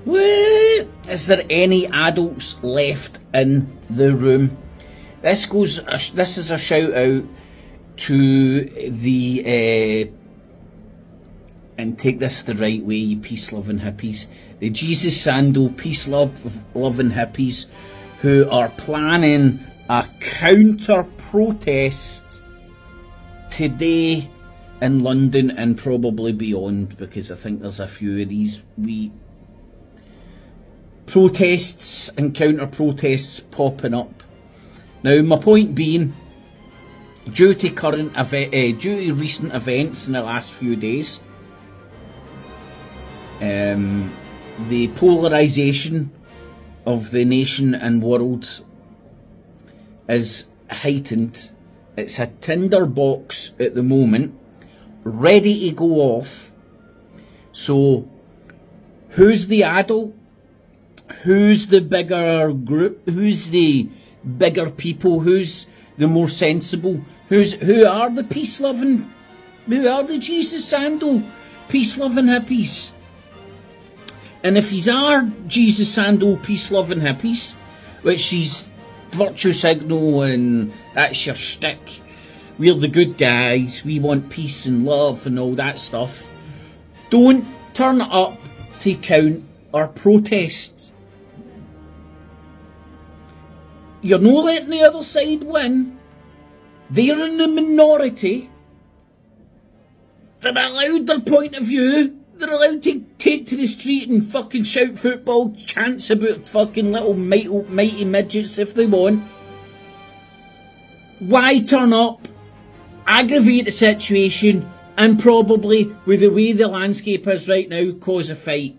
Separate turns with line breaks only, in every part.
Woo! Is there any adults left in the room? This is a shout out to the and take this the right way, you peace-loving hippies. The Jesus Sandal peace-loving hippies who are planning a counter-protest today in London and probably beyond, because I think there's a few of these wee protests and counter-protests popping up. Now, my point being, due to recent events in the last few days, the polarisation of the nation and world is heightened. It's a tinderbox at the moment, ready to go off. So, who's the adult? Who's the bigger group? Who's the bigger people? Who's the more sensible? Who are the peace-loving? Who are the Jesus Sandal peace-loving hippies? And if he's our Jesus Sandal peace-loving hippies, which is virtue signal and that's your shtick, we're the good guys, we want peace and love and all that stuff, don't turn it up to count our protests. You're not letting the other side win. They're in the minority. They're allowed their point of view. They're allowed to take to the street and fucking shout football chants about fucking little mighty midgets if they want. Why turn up, aggravate the situation, and probably, with the way the landscape is right now, cause a fight?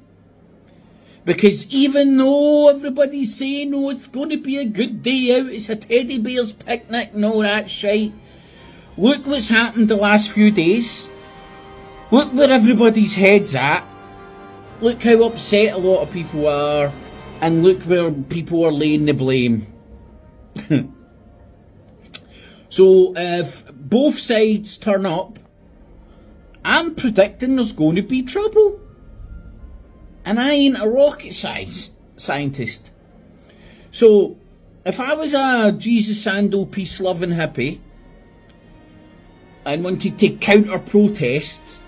Because even though everybody's saying, oh, it's going to be a good day out, it's a teddy bear's picnic and all that shite, look what's happened the last few days. Look where everybody's head's at. Look how upset a lot of people are. And look where people are laying the blame. So if both sides turn up, I'm predicting there's going to be trouble. And I ain't a rocket scientist. So if I was a Jesus Sandal peace-loving hippie and wanted to counter-protest,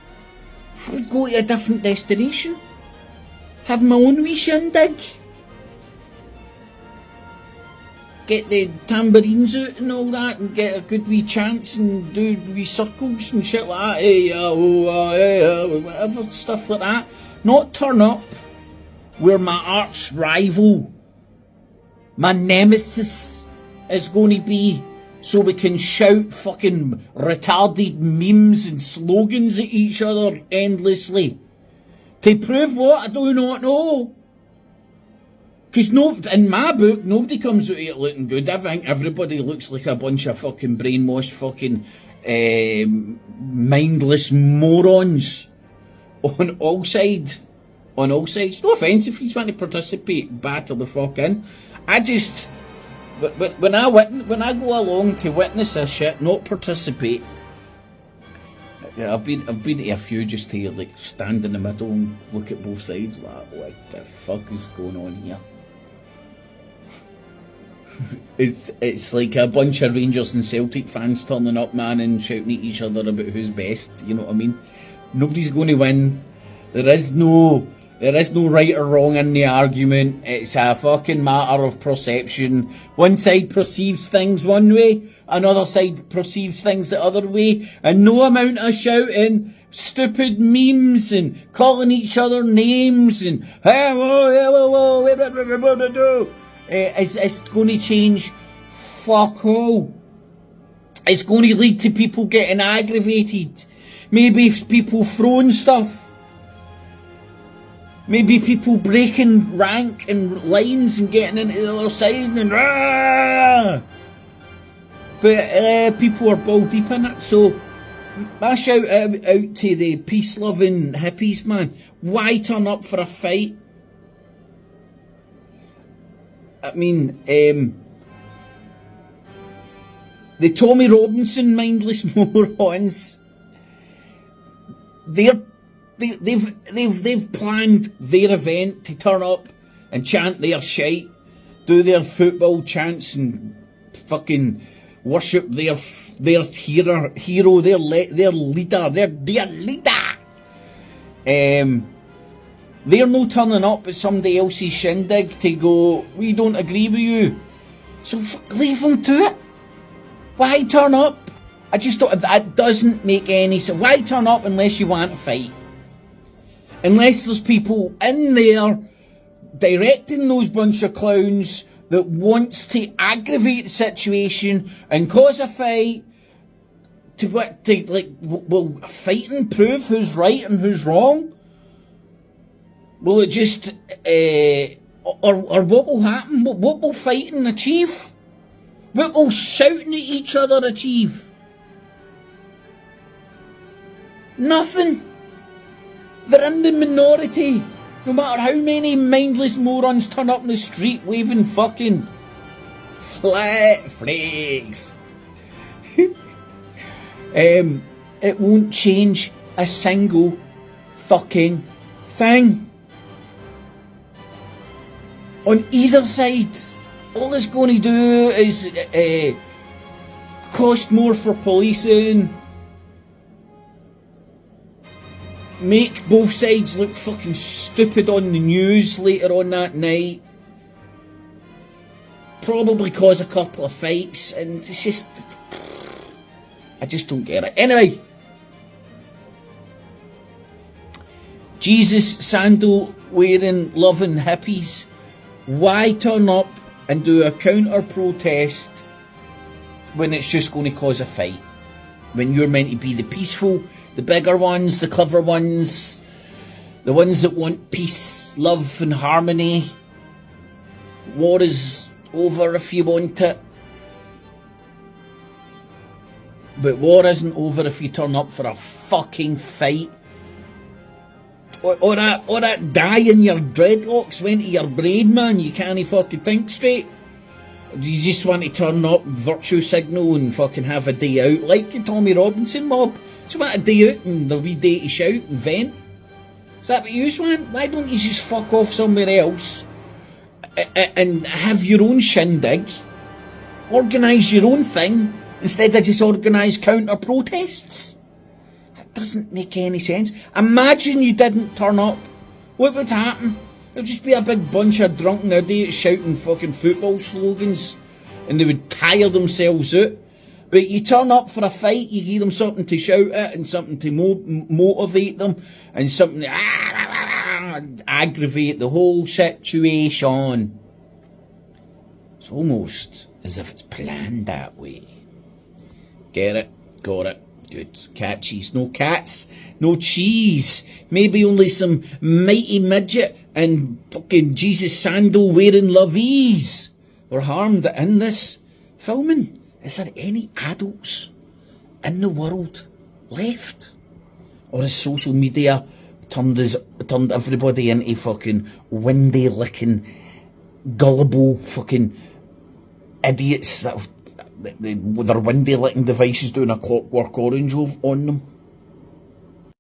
I would go to a different destination. Have my own wee shindig. Get the tambourines out and all that and get a good wee chants and do wee circles and shit like that. Hey, whatever, stuff like that. Not turn up where my arch rival, my nemesis, is going to be, so we can shout fucking retarded memes and slogans at each other endlessly. To prove what? I do not know. Because in my book, nobody comes out of it looking good. I think everybody looks like a bunch of fucking brainwashed fucking mindless morons on all sides. On all sides. No offence if you want to participate, batter the fuck in. I just... But when I go along to witness this shit, not participate, yeah, I've been to a few just to like stand in the middle and look at both sides like, what the fuck is going on here? It's like a bunch of Rangers and Celtic fans turning up, man, and shouting at each other about who's best. You know what I mean? Nobody's going to win. There is no right or wrong in the argument. It's a fucking matter of perception. One side perceives things one way, another side perceives things the other way, and no amount of shouting, stupid memes, and calling each other names, and it's going to change fuck all. It's going to lead to people getting aggravated. Maybe people throwing stuff. Maybe people breaking rank and lines and getting into the other side and But people are ball deep in it. So my shout out to the peace-loving hippies, man. Why turn up for a fight? I mean, the Tommy Robinson mindless morons, they're they've planned their event to turn up and chant their shite, do their football chants and fucking worship their hero, their leader. They're no turning up at somebody else's shindig to go, we don't agree with you. So leave them to it. Why turn up? I just don't, that doesn't make any sense. Why turn up unless you want to fight? Unless there's people in there directing those bunch of clowns that wants to aggravate the situation and cause a fight will fighting prove who's right and who's wrong? Will it just, or what will happen? What will fighting achieve? What will shouting at each other achieve? Nothing. They're in the minority. No matter how many mindless morons turn up in the street waving fucking flat flags. It won't change a single fucking thing. On either side, all it's going to do is cost more for policing, make both sides look fucking stupid on the news later on that night, probably cause a couple of fights, and it's just, I just don't get it. Anyway, Jesus sandal wearing loving hippies, why turn up and do a counter protest when it's just going to cause a fight? When you're meant to be the peaceful, the bigger ones, the clever ones, the ones that want peace, love and harmony. War is over if you want it. But war isn't over if you turn up for a fucking fight. Or that dye in your dreadlocks went to your brain, man. You can't fucking think straight. You just want to turn up, virtue signal and fucking have a day out like the Tommy Robinson mob. Just want a day out and a wee day to shout and vent. Is that what you want? Why don't you just fuck off somewhere else and have your own shindig, organise your own thing, instead of just organise counter protests? That doesn't make any sense. Imagine you didn't turn up. What would happen? It would just be a big bunch of drunken idiots shouting fucking football slogans, and they would tire themselves out. But you turn up for a fight, you give them something to shout at and something to motivate them and something to aggravate the whole situation. It's almost as if it's planned that way. Get it? Got it. Good. Cat cheese. No cats. No cheese. Maybe only some mighty midget and fucking Jesus sandal wearing lovies were harmed in this filming. Is there any adults in the world left? Or has social media turned everybody into fucking windy licking, gullible fucking idiots that have with their windy licking devices doing a Clockwork Orange on them?